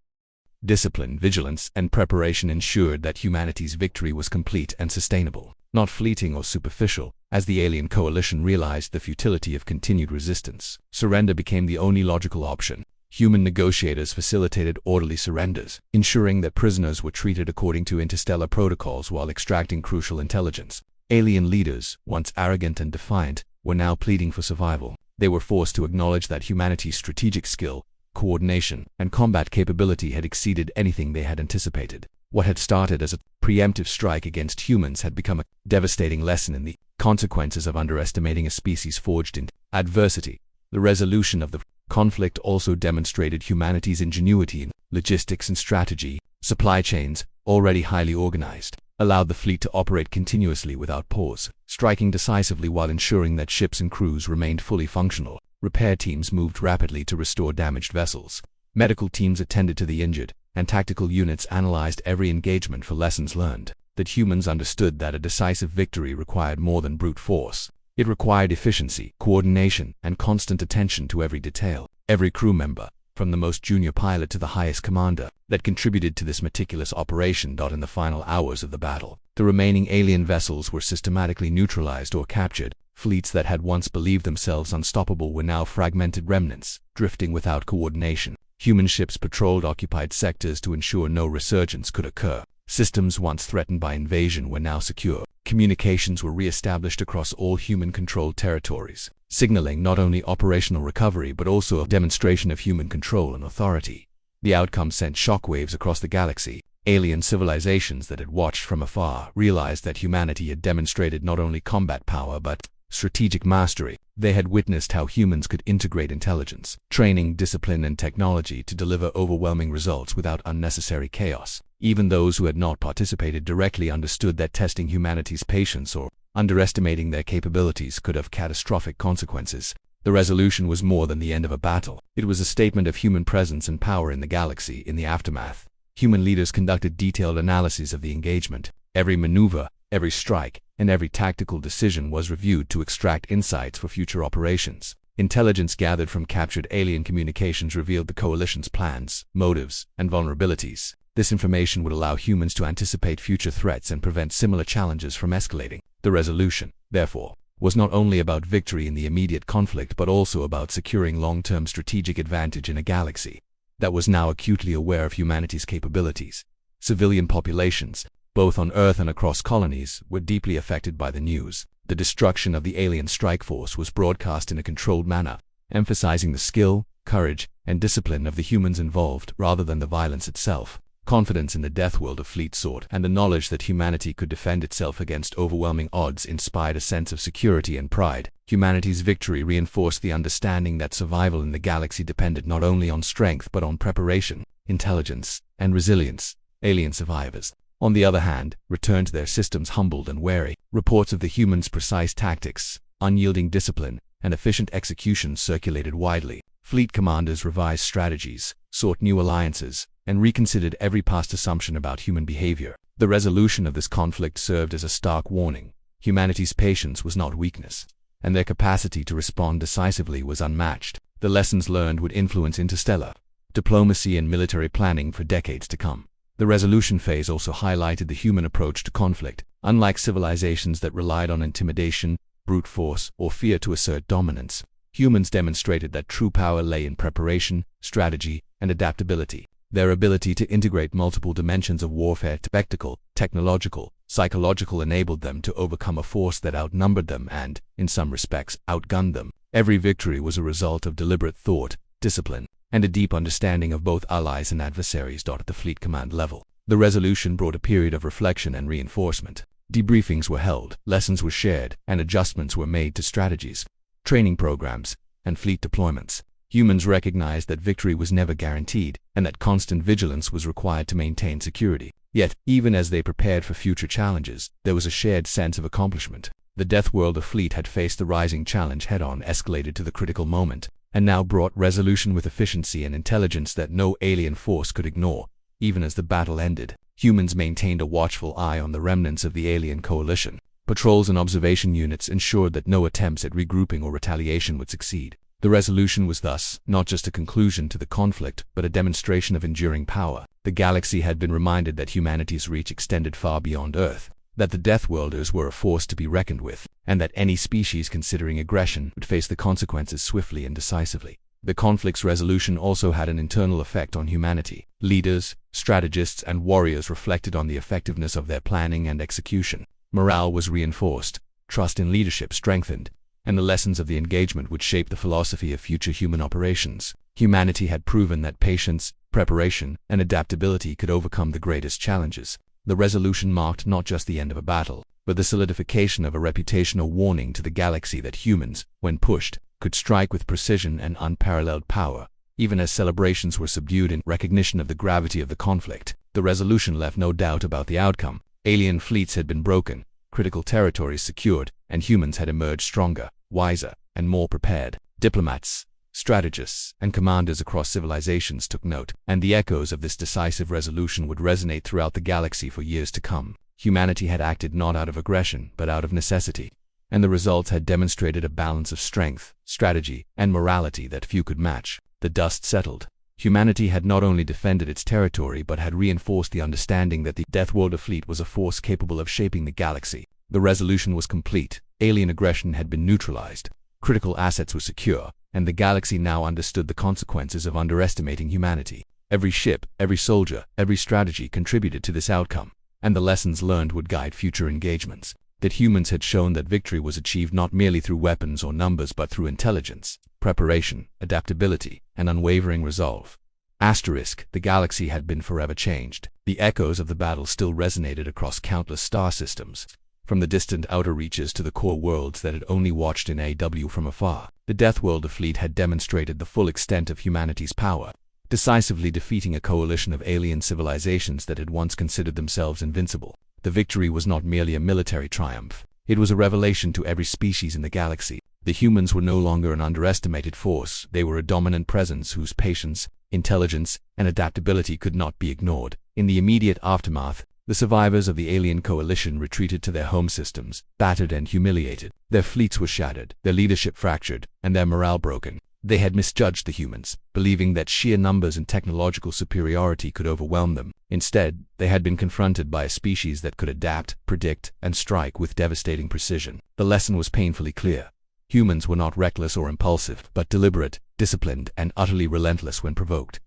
Discipline, vigilance, and preparation ensured that humanity's victory was complete and sustainable, not fleeting or superficial. As the alien coalition realized the futility of continued resistance, surrender became the only logical option. Human negotiators facilitated orderly surrenders, ensuring that prisoners were treated according to interstellar protocols while extracting crucial intelligence. Alien leaders, once arrogant and defiant, were now pleading for survival. They were forced to acknowledge that humanity's strategic skill, coordination, and combat capability had exceeded anything they had anticipated. What had started as a preemptive strike against humans had become a devastating lesson in the consequences of underestimating a species forged in adversity. The resolution of the conflict also demonstrated humanity's ingenuity in logistics and strategy. Supply chains, already highly organized, allowed the fleet to operate continuously without pause, striking decisively while ensuring that ships and crews remained fully functional. Repair teams moved rapidly to restore damaged vessels. Medical teams attended to the injured, and tactical units analyzed every engagement for lessons learned. That humans understood that a decisive victory required more than brute force. It required efficiency, coordination, and constant attention to every detail. Every crew member, from the most junior pilot to the highest commander, that contributed to this meticulous operation. In the final hours of the battle, the remaining alien vessels were systematically neutralized or captured. Fleets that had once believed themselves unstoppable were now fragmented remnants, drifting without coordination. Human ships patrolled occupied sectors to ensure no resurgence could occur. Systems once threatened by invasion were now secure. Communications were re-established across all human-controlled territories, signaling not only operational recovery but also a demonstration of human control and authority. The outcome sent shockwaves across the galaxy. Alien civilizations that had watched from afar realized that humanity had demonstrated not only combat power but strategic mastery. They had witnessed how humans could integrate intelligence, training, discipline, and technology to deliver overwhelming results without unnecessary chaos. Even those who had not participated directly understood that testing humanity's patience or underestimating their capabilities could have catastrophic consequences. The resolution was more than the end of a battle. It was a statement of human presence and power in the galaxy. In the aftermath, human leaders conducted detailed analyses of the engagement. Every maneuver, every strike, and every tactical decision was reviewed to extract insights for future operations. Intelligence gathered from captured alien communications revealed the coalition's plans, motives, and vulnerabilities. This information would allow humans to anticipate future threats and prevent similar challenges from escalating. The resolution, therefore, was not only about victory in the immediate conflict but also about securing long-term strategic advantage in a galaxy that was now acutely aware of humanity's capabilities. Civilian populations, both on Earth and across colonies, were deeply affected by the news. The destruction of the alien strike force was broadcast in a controlled manner, emphasizing the skill, courage, and discipline of the humans involved rather than the violence itself. Confidence in the Deathworlder fleet soared, and the knowledge that humanity could defend itself against overwhelming odds inspired a sense of security and pride. Humanity's victory reinforced the understanding that survival in the galaxy depended not only on strength but on preparation, intelligence, and resilience. Alien survivors, on the other hand, returned to their systems humbled and wary. Reports of the humans' precise tactics, unyielding discipline, and efficient execution circulated widely. Fleet commanders revised strategies, sought new alliances, and reconsidered every past assumption about human behavior. The resolution of this conflict served as a stark warning. Humanity's patience was not weakness, and their capacity to respond decisively was unmatched. The lessons learned would influence interstellar diplomacy and military planning for decades to come. The resolution phase also highlighted the human approach to conflict. Unlike civilizations that relied on intimidation, brute force, or fear to assert dominance, humans demonstrated that true power lay in preparation, strategy, and adaptability. Their ability to integrate multiple dimensions of warfare, tactical, technological, psychological, enabled them to overcome a force that outnumbered them and, in some respects, outgunned them. Every victory was a result of deliberate thought, discipline, and a deep understanding of both allies and adversaries. At the fleet command level, the resolution brought a period of reflection and reinforcement. Debriefings were held, lessons were shared, and adjustments were made to strategies, training programs, and fleet deployments. Humans recognized that victory was never guaranteed, and that constant vigilance was required to maintain security. Yet, even as they prepared for future challenges, there was a shared sense of accomplishment. The Deathworlder fleet had faced the rising challenge head-on, escalated to the critical moment, and now brought resolution with efficiency and intelligence that no alien force could ignore. Even as the battle ended, humans maintained a watchful eye on the remnants of the alien coalition. Patrols and observation units ensured that no attempts at regrouping or retaliation would succeed. The resolution was thus not just a conclusion to the conflict, but a demonstration of enduring power. The galaxy had been reminded that humanity's reach extended far beyond Earth, that the Deathworlders were a force to be reckoned with, and that any species considering aggression would face the consequences swiftly and decisively. The conflict's resolution also had an internal effect on humanity. Leaders, strategists, and warriors reflected on the effectiveness of their planning and execution. Morale was reinforced, trust in leadership strengthened, and the lessons of the engagement would shape the philosophy of future human operations. Humanity had proven that patience, preparation, and adaptability could overcome the greatest challenges. The resolution marked not just the end of a battle, but the solidification of a reputational warning to the galaxy that humans, when pushed, could strike with precision and unparalleled power. Even as celebrations were subdued in recognition of the gravity of the conflict, the resolution left no doubt about the outcome. Alien fleets had been broken, critical territories secured, and humans had emerged stronger, wiser, and more prepared. Diplomats, strategists, and commanders across civilizations took note, and the echoes of this decisive resolution would resonate throughout the galaxy for years to come. Humanity had acted not out of aggression, but out of necessity, and the results had demonstrated a balance of strength, strategy, and morality that few could match. The dust settled. Humanity had not only defended its territory but had reinforced the understanding that the Deathworlder fleet was a force capable of shaping the galaxy. The resolution was complete. Alien aggression had been neutralized. Critical assets were secure, and the galaxy now understood the consequences of underestimating humanity. Every ship, every soldier, every strategy contributed to this outcome. and the lessons learned would guide future engagements. That humans had shown that victory was achieved not merely through weapons or numbers but through intelligence, preparation, adaptability, and unwavering resolve. The galaxy had been forever changed. The echoes of the battle still resonated across countless star systems, from the distant outer reaches to the core worlds that had only watched in AW from afar. The Deathworlder fleet had demonstrated the full extent of humanity's power, decisively defeating a coalition of alien civilizations that had once considered themselves invincible. The victory was not merely a military triumph. It was a revelation to every species in the galaxy. The humans were no longer an underestimated force. They were a dominant presence whose patience, intelligence, and adaptability could not be ignored. In the immediate aftermath, the survivors of the alien coalition retreated to their home systems, battered and humiliated. Their fleets were shattered, their leadership fractured, and their morale broken. They had misjudged the humans, believing that sheer numbers and technological superiority could overwhelm them. Instead, they had been confronted by a species that could adapt, predict, and strike with devastating precision. The lesson was painfully clear. Humans were not reckless or impulsive, but deliberate, disciplined, and utterly relentless when provoked.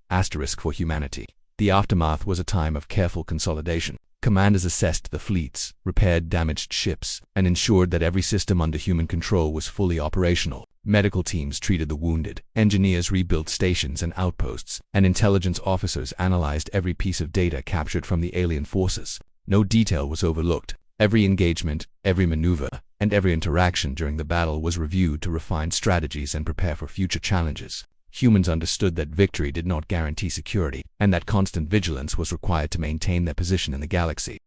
For humanity. The aftermath was a time of careful consolidation. Commanders assessed the fleets, repaired damaged ships, and ensured that every system under human control was fully operational. Medical teams treated the wounded, engineers rebuilt stations and outposts, and intelligence officers analyzed every piece of data captured from the alien forces. No detail was overlooked. Every engagement, every maneuver, and every interaction during the battle was reviewed to refine strategies and prepare for future challenges. Humans understood that victory did not guarantee security, and that constant vigilance was required to maintain their position in the galaxy.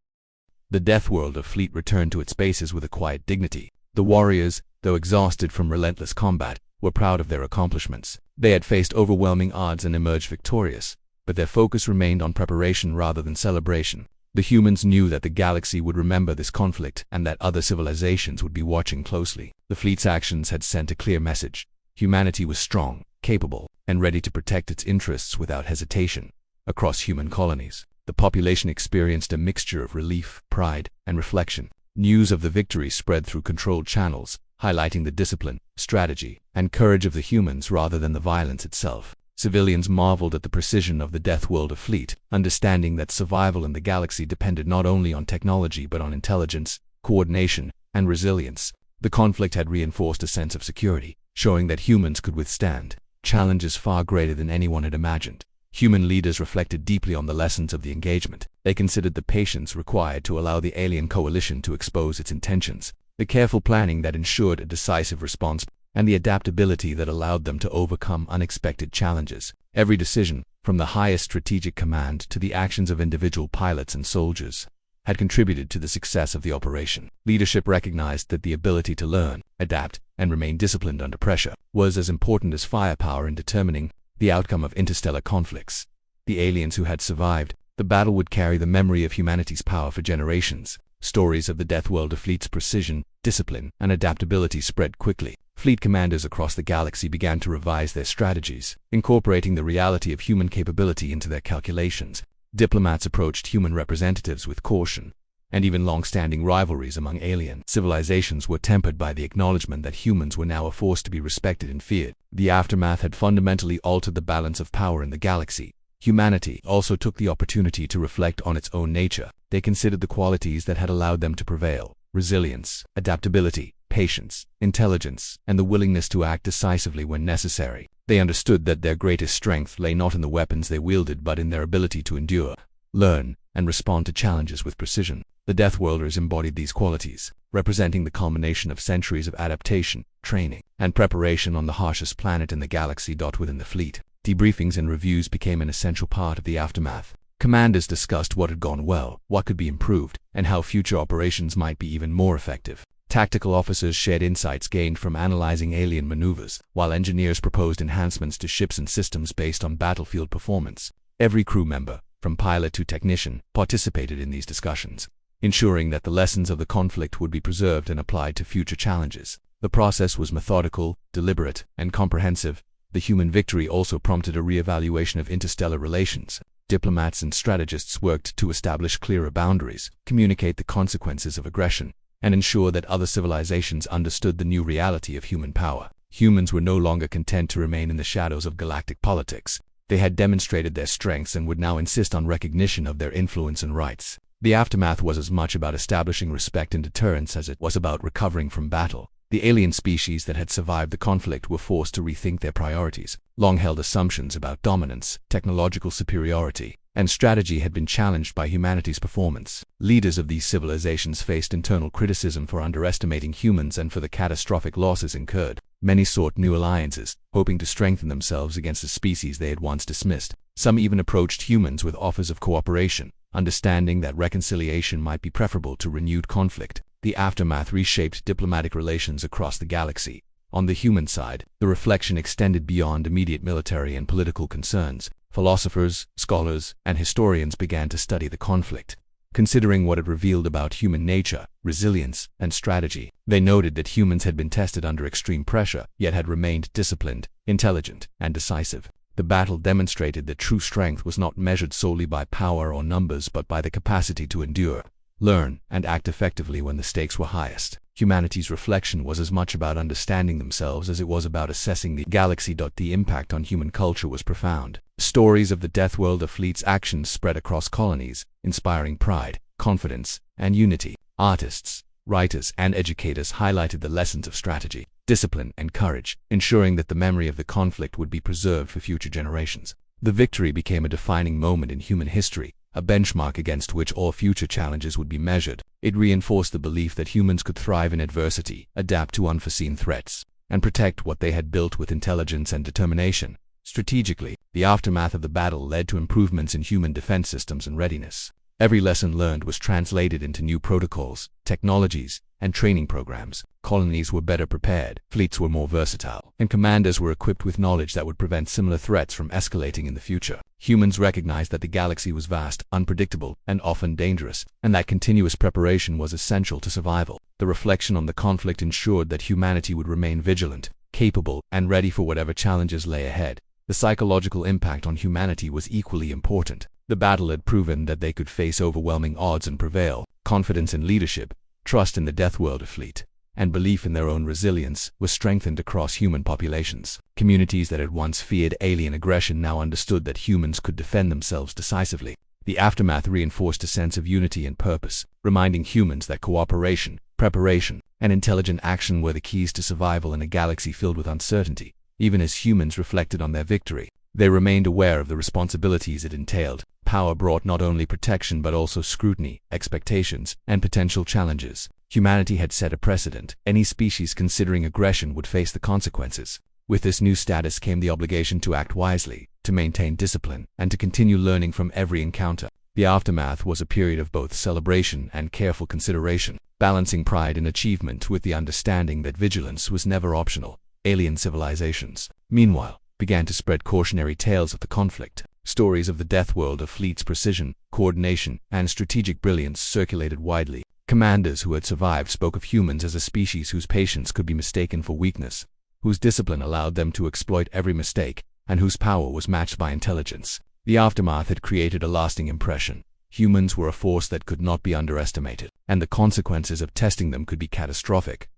The Deathworlder fleet returned to its bases with a quiet dignity. The warriors, though exhausted from relentless combat, were proud of their accomplishments. They had faced overwhelming odds and emerged victorious, but their focus remained on preparation rather than celebration. The humans knew that the galaxy would remember this conflict and that other civilizations would be watching closely. The fleet's actions had sent a clear message. Humanity was strong, capable, and ready to protect its interests without hesitation. Across human colonies, the population experienced a mixture of relief, pride, and reflection. News of the victory spread through controlled channels, highlighting the discipline, strategy, and courage of the humans rather than the violence itself. Civilians marveled at the precision of the Deathworlder fleet, understanding that survival in the galaxy depended not only on technology but on intelligence, coordination, and resilience. The conflict had reinforced a sense of security, showing that humans could withstand challenges far greater than anyone had imagined. Human leaders reflected deeply on the lessons of the engagement. They considered the patience required to allow the alien coalition to expose its intentions, the careful planning that ensured a decisive response, and the adaptability that allowed them to overcome unexpected challenges. Every decision, from the highest strategic command to the actions of individual pilots and soldiers, had contributed to the success of the operation. Leadership recognized that the ability to learn, adapt, and remain disciplined under pressure was as important as firepower in determining the outcome of interstellar conflicts. The aliens who had survived the battle would carry the memory of humanity's power for generations. Stories of the Deathworlder fleet's precision, discipline, and adaptability spread quickly. Fleet commanders across the galaxy began to revise their strategies, incorporating the reality of human capability into their calculations. Diplomats approached human representatives with caution, and even long-standing rivalries among alien civilizations were tempered by the acknowledgement that humans were now a force to be respected and feared. The aftermath had fundamentally altered the balance of power in the galaxy. Humanity also took the opportunity to reflect on its own nature. They considered the qualities that had allowed them to prevail: resilience, adaptability, patience, intelligence, and the willingness to act decisively when necessary. They understood that their greatest strength lay not in the weapons they wielded but in their ability to endure, learn, and respond to challenges with precision. The Deathworlders embodied these qualities, representing the culmination of centuries of adaptation, training, and preparation on the harshest planet in the galaxy. Within the fleet, debriefings and reviews became an essential part of the aftermath. Commanders discussed what had gone well, what could be improved, and how future operations might be even more effective. Tactical officers shared insights gained from analyzing alien maneuvers, while engineers proposed enhancements to ships and systems based on battlefield performance. Every crew member, from pilot to technician, participated in these discussions, ensuring that the lessons of the conflict would be preserved and applied to future challenges. The process was methodical, deliberate, and comprehensive. The human victory also prompted a re-evaluation of interstellar relations. Diplomats and strategists worked to establish clearer boundaries, communicate the consequences of aggression, and ensure that other civilizations understood the new reality of human power. Humans were no longer content to remain in the shadows of galactic politics. They had demonstrated their strengths and would now insist on recognition of their influence and rights. The aftermath was as much about establishing respect and deterrence as it was about recovering from battle. The alien species that had survived the conflict were forced to rethink their priorities. Long-held assumptions about dominance, technological superiority, and strategy had been challenged by humanity's performance. Leaders of these civilizations faced internal criticism for underestimating humans and for the catastrophic losses incurred. Many sought new alliances, hoping to strengthen themselves against a species they had once dismissed. Some even approached humans with offers of cooperation, understanding that reconciliation might be preferable to renewed conflict. The aftermath reshaped diplomatic relations across the galaxy. On the human side, the reflection extended beyond immediate military and political concerns. Philosophers, scholars, and historians began to study the conflict. Considering what it revealed about human nature, resilience, and strategy, they noted that humans had been tested under extreme pressure, yet had remained disciplined, intelligent, and decisive. The battle demonstrated that true strength was not measured solely by power or numbers but by the capacity to endure, learn, and act effectively when the stakes were highest. Humanity's reflection was as much about understanding themselves as it was about assessing the galaxy. The impact on human culture was profound. Stories of the Deathworlder fleet's actions spread across colonies, inspiring pride, confidence, and unity. Artists, writers, and educators highlighted the lessons of strategy, discipline, and courage, ensuring that the memory of the conflict would be preserved for future generations. The victory became a defining moment in human history, a benchmark against which all future challenges would be measured. It reinforced the belief that humans could thrive in adversity, adapt to unforeseen threats, and protect what they had built with intelligence and determination. Strategically, the aftermath of the battle led to improvements in human defense systems and readiness. Every lesson learned was translated into new protocols, technologies, and training programs. Colonies were better prepared, fleets were more versatile, and commanders were equipped with knowledge that would prevent similar threats from escalating in the future. Humans recognized that the galaxy was vast, unpredictable, and often dangerous, and that continuous preparation was essential to survival. The reflection on the conflict ensured that humanity would remain vigilant, capable, and ready for whatever challenges lay ahead. The psychological impact on humanity was equally important. The battle had proven that they could face overwhelming odds and prevail. Confidence in leadership, trust in the Deathworlder fleet, and belief in their own resilience was strengthened across human populations. Communities that had once feared alien aggression now understood that humans could defend themselves decisively. The aftermath reinforced a sense of unity and purpose, reminding humans that cooperation, preparation, and intelligent action were the keys to survival in a galaxy filled with uncertainty. Even as humans reflected on their victory, they remained aware of the responsibilities it entailed. Power brought not only protection but also scrutiny, expectations, and potential challenges. Humanity had set a precedent. Any species considering aggression would face the consequences. With this new status came the obligation to act wisely, to maintain discipline, and to continue learning from every encounter. The aftermath was a period of both celebration and careful consideration, balancing pride in achievement with the understanding that vigilance was never optional. Alien civilizations, meanwhile, began to spread cautionary tales of the conflict. Stories of the Deathworlder fleet's precision, coordination, and strategic brilliance circulated widely. Commanders who had survived spoke of humans as a species whose patience could be mistaken for weakness, whose discipline allowed them to exploit every mistake, and whose power was matched by intelligence. The aftermath had created a lasting impression. Humans were a force that could not be underestimated, and the consequences of testing them could be catastrophic.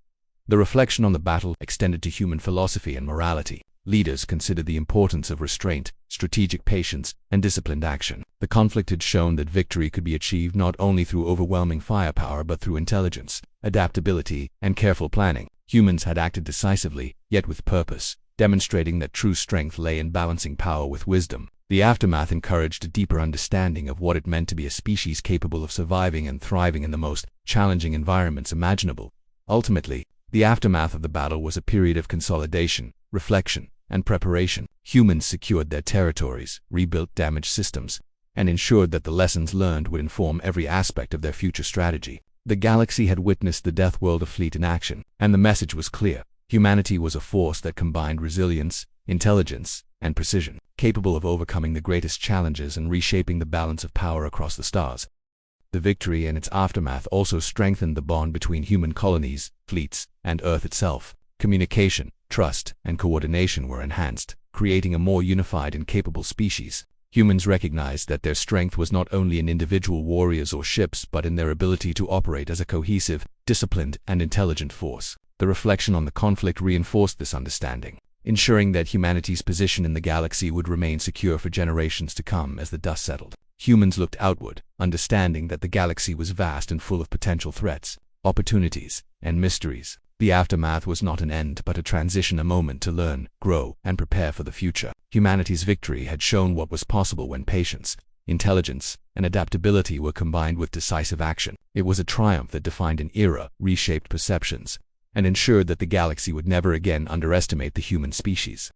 The reflection on the battle extended to human philosophy and morality. Leaders considered the importance of restraint, strategic patience, and disciplined action. The conflict had shown that victory could be achieved not only through overwhelming firepower but through intelligence, adaptability, and careful planning. Humans had acted decisively, yet with purpose, demonstrating that true strength lay in balancing power with wisdom. The aftermath encouraged a deeper understanding of what it meant to be a species capable of surviving and thriving in the most challenging environments imaginable. Ultimately, the aftermath of the battle was a period of consolidation, reflection, and preparation. Humans secured their territories, rebuilt damaged systems, and ensured that the lessons learned would inform every aspect of their future strategy. The galaxy had witnessed the Deathworlder fleet in action, and the message was clear. Humanity was a force that combined resilience, intelligence, and precision, capable of overcoming the greatest challenges and reshaping the balance of power across the stars. The victory and its aftermath also strengthened the bond between human colonies, fleets, and Earth itself. Communication, trust, and coordination were enhanced, creating a more unified and capable species. Humans recognized that their strength was not only in individual warriors or ships but in their ability to operate as a cohesive, disciplined, and intelligent force. The reflection on the conflict reinforced this understanding, ensuring that humanity's position in the galaxy would remain secure for generations to come. As the dust settled, Humans looked outward, understanding that the galaxy was vast and full of potential threats, opportunities, and mysteries. The aftermath was not an end but a transition, a moment to learn, grow, and prepare for the future. Humanity's victory had shown what was possible when patience, intelligence, and adaptability were combined with decisive action. It was a triumph that defined an era, reshaped perceptions, and ensured that the galaxy would never again underestimate the human species.